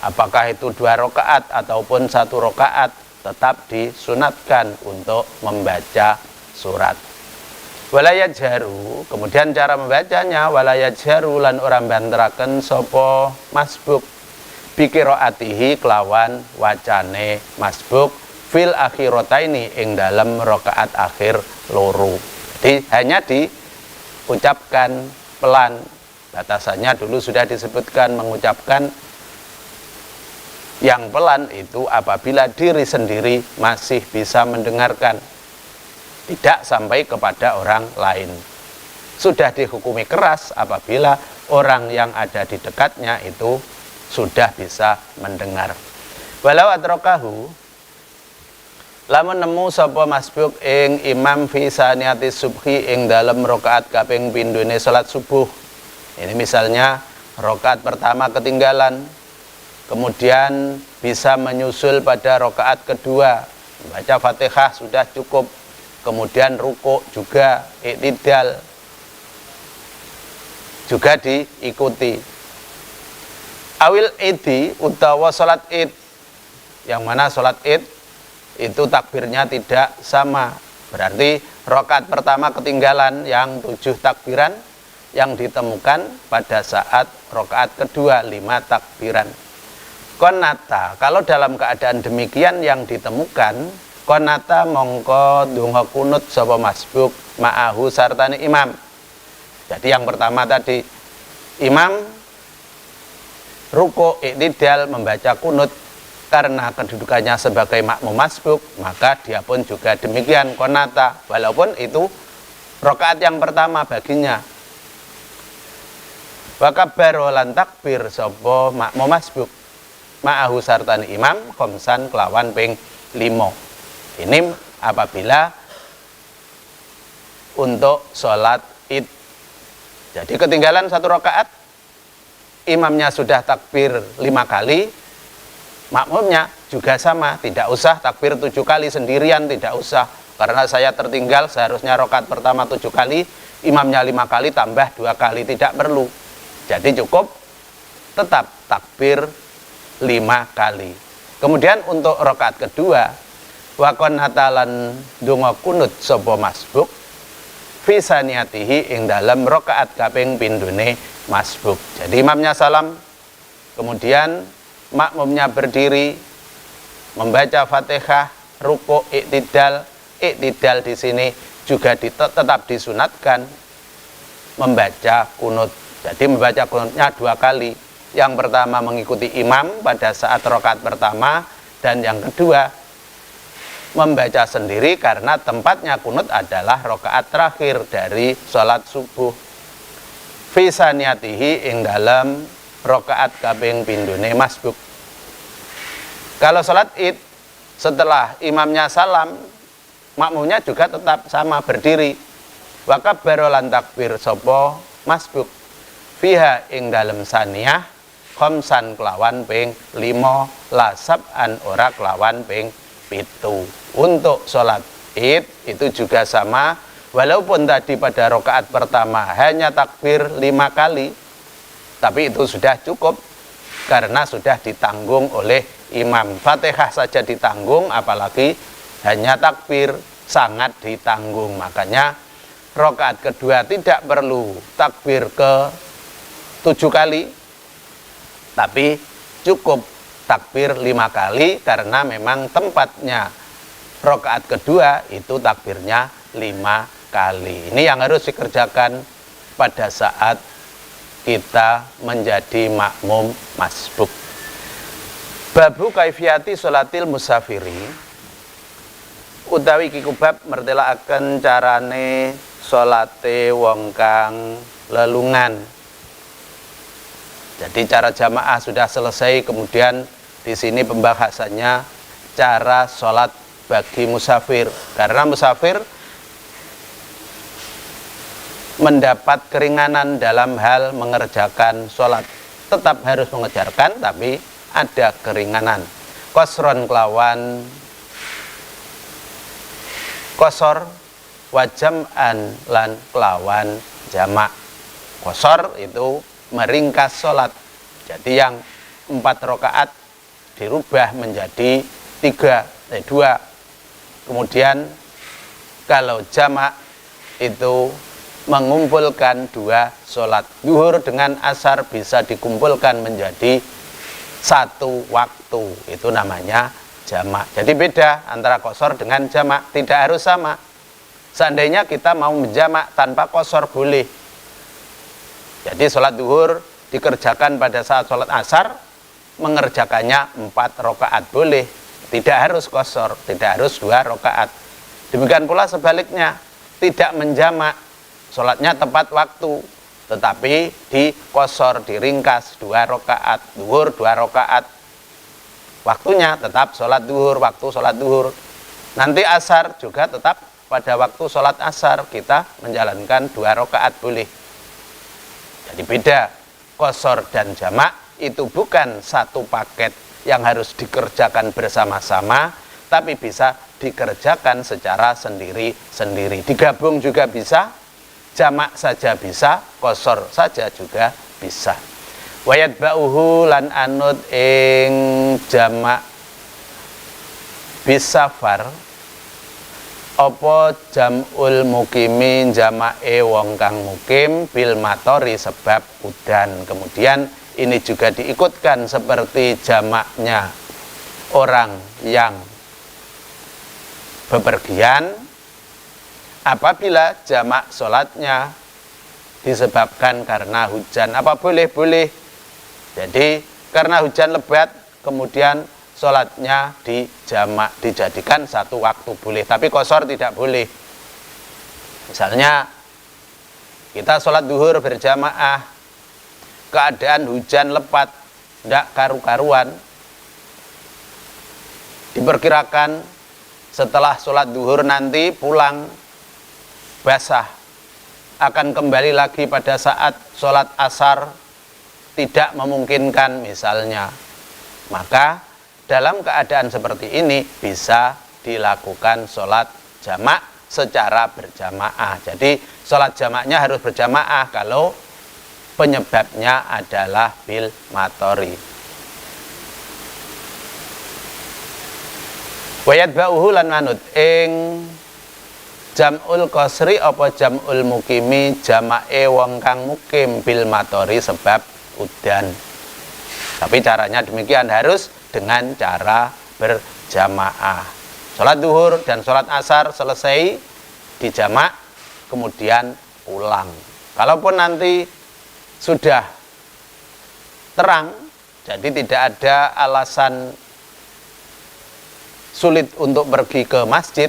apakah itu 2 rakaat ataupun 1 rakaat, tetap disunatkan untuk membaca surat. Walayat jaru, kemudian cara membacanya, walayat jaru lan orang banteraken sopo masbuk bikiroatihi kelawan wacane masbuk fil akhirotaini ing dalam rakaat akhir loro. Jadi hanya diucapkan pelan. Batasannya dulu sudah disebutkan, mengucapkan yang pelan itu apabila diri sendiri masih bisa mendengarkan, tidak sampai kepada orang lain. Sudah dihukumi keras apabila orang yang ada di dekatnya itu sudah bisa mendengar. Walau atrokahu, lamun nemu sapa masbuk ing imam fi saniyati subhi ing dalam rakaat kaping pindhone salat subuh. Ini misalnya rakaat pertama ketinggalan, kemudian bisa menyusul pada rakaat kedua, baca Fatihah sudah cukup, kemudian rukuk juga, iktidal juga diikuti. Awil idi utawa salat id, yang mana salat id itu takbirnya tidak sama, berarti rakaat pertama ketinggalan yang 7 takbiran, yang ditemukan pada saat rakaat kedua 5 takbiran. Konata, kalau dalam keadaan demikian yang ditemukan, konata mongko donga kunut sapa masbuk ma'ahu sartani imam. Jadi yang pertama tadi, imam ruku iktidal membaca kunut karena kedudukannya sebagai makmum masbuk, maka dia pun juga demikian konata, walaupun itu rakaat yang pertama baginya. Wa kabbaru lan takbir sapa makmum masbuk ma'ahu sartani imam khamsan kelawan ping 5. Ini apabila untuk sholat id. Jadi ketinggalan 1 rakaat, imamnya sudah takbir 5 kali, makmumnya juga sama, tidak usah takbir 7 kali sendirian, tidak usah, karena saya tertinggal seharusnya rakaat pertama 7 kali, imamnya 5 kali tambah 2 kali, tidak perlu. Jadi cukup tetap takbir 5 kali. Kemudian untuk rakaat kedua, wakon hatalan donga kunut sapa masbuk fi saniyatihi ing dalam rakaat kaping pindhone masbuk. Jadi imamnya salam, kemudian makmumnya berdiri membaca Fatihah, rukuk, iktidal. Iktidal di sini juga tetap disunatkan membaca kunut. Jadi membaca kunutnya 2 kali. Yang pertama mengikuti imam pada saat rakaat pertama, dan yang kedua membaca sendiri karena tempatnya kunut adalah rakaat terakhir dari sholat subuh. Fi saniyatihi ing dalam rakaat kaping pindhone masbuk. Kalau sholat id setelah imamnya salam, makmumnya juga tetap sama berdiri. Wa kabbaru lan takbir sapa masbuk fiha ing dalem saniyah khamsan kelawan ping 5 la sab'an ora kelawan ping 7. Untuk sholat id itu juga sama, walaupun tadi pada rakaat pertama hanya takbir 5 kali, tapi itu sudah cukup karena sudah ditanggung oleh imam. Fatihah saja ditanggung, apalagi hanya takbir, sangat ditanggung. Makanya rakaat kedua tidak perlu takbir ke 7 kali, tapi cukup takbir 5 kali karena memang tempatnya rakaat kedua itu takbirnya 5 kali. Ini yang harus dikerjakan pada saat kita menjadi makmum masbuk. Babu kaifiyati sholatil musafiri, utawi kikubab mertelaaken carane sholate wong kang lelungan. Jadi cara jamaah sudah selesai, kemudian di sini pembahasannya cara sholat bagi musafir. Karena musafir mendapat keringanan dalam hal mengerjakan sholat, tetap harus mengerjakan, tapi ada keringanan. Kosron kelawan kosor, wajam'an lan kelawan jamak. Kosor itu meringkas sholat. Jadi yang 4 rakaat dirubah menjadi 2. Kemudian kalau jamak itu mengumpulkan 2 sholat zuhur dengan asar bisa dikumpulkan menjadi 1 waktu, itu namanya jamak. Jadi beda antara qashar dengan jamak, tidak harus sama. Seandainya kita mau menjamak tanpa qashar boleh. Jadi sholat zuhur dikerjakan pada saat sholat asar, mengerjakannya 4 rakaat boleh, tidak harus qashar, tidak harus 2 rakaat. Demikian pula sebaliknya, tidak menjamak, sholatnya tepat waktu, tetapi di qashar, diringkas 2 rakaat, zuhur 2 rakaat, waktunya tetap sholat zuhur, waktu sholat zuhur. Nanti asar juga tetap pada waktu sholat asar, kita menjalankan 2 rakaat boleh. Jadi beda, qashar dan jamak itu bukan satu paket yang harus dikerjakan bersama-sama, tapi bisa dikerjakan secara sendiri-sendiri. Digabung juga bisa, jamak saja bisa, qashar saja juga bisa. Wayat ba'uhu lan anut ing jamak bisafar apa jamul mukimi jamake wong kang mukim bil matori sebab udan. Kemudian ini juga diikutkan seperti jamaknya orang yang bepergian apabila jamak sholatnya disebabkan karena hujan. Apa boleh? Boleh. Jadi karena hujan lebat kemudian sholatnya dijamak, dijadikan 1 waktu boleh, tapi qashar tidak boleh. Misalnya kita sholat zuhur berjamaah, keadaan hujan lebat, tidak karu-karuan, diperkirakan setelah sholat zuhur nanti pulang basah, akan kembali lagi pada saat sholat asar, tidak memungkinkan misalnya, maka dalam keadaan seperti ini bisa dilakukan sholat jamak secara berjamaah. Jadi sholat jamaknya harus berjamaah kalau penyebabnya adalah bil matori. Wayat ba'uhu lan manut ing jamul qasri apa jamul mukimi jamake wong kang mukim bil matori sebab udan. Tapi caranya demikian, harus dengan cara berjamaah. Sholat zuhur dan sholat asar selesai dijamak, kemudian pulang. Kalaupun nanti sudah terang, jadi tidak ada alasan sulit untuk pergi ke masjid,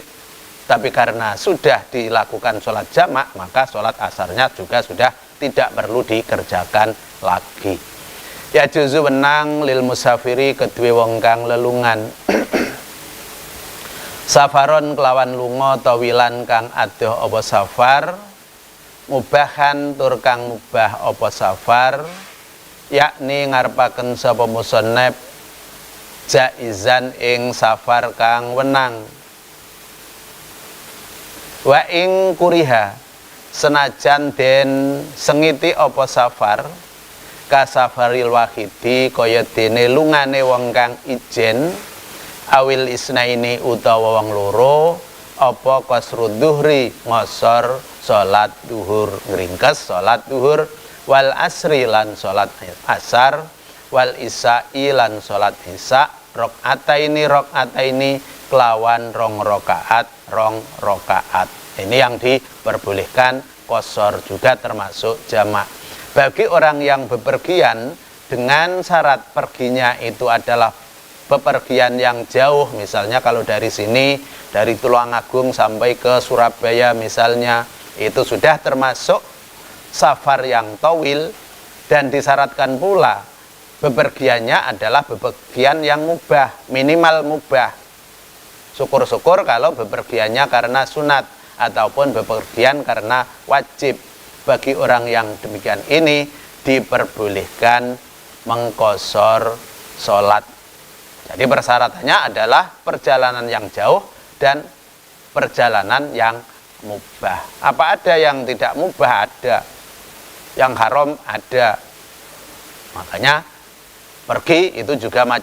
tapi karena sudah dilakukan sholat jamak, maka sholat asarnya juga sudah tidak perlu dikerjakan lagi. Ya juzu wenang lil musafiri kedue wong kang lelungan safaron kelawan lunga tawilan kang adoh apa safar mubahan tur kang mubah apa safar yakni ngarepaken sapa musannaf jaizan ing safar kang wenang wa ing kuriha senajan den sengiti apa safar kasafaril wahidi kaya dene lungane wong kang ijen awil isnaini utawa wong loro apa qasru dhuhri ngosor salat duhur, ngringkes salat duhur, wal asri lan salat asar, wal isai lan salat isya rakaataini kelawan 2 rakaat. Ini yang diperbolehkan qashar juga termasuk jamak. Bagi orang yang bepergian dengan syarat perginya itu adalah bepergian yang jauh, misalnya kalau dari sini, dari Tulungagung sampai ke Surabaya misalnya, itu sudah termasuk safar yang tawil, dan disyaratkan pula bepergiannya adalah bepergian yang mubah, minimal mubah. Syukur-syukur kalau bepergiannya karena sunat ataupun bepergian karena wajib. Bagi orang yang demikian ini diperbolehkan mengqashar sholat. Jadi persyaratannya adalah perjalanan yang jauh dan perjalanan yang mubah. Apa ada yang tidak mubah? Ada. Yang haram ada. Makanya pergi itu juga macam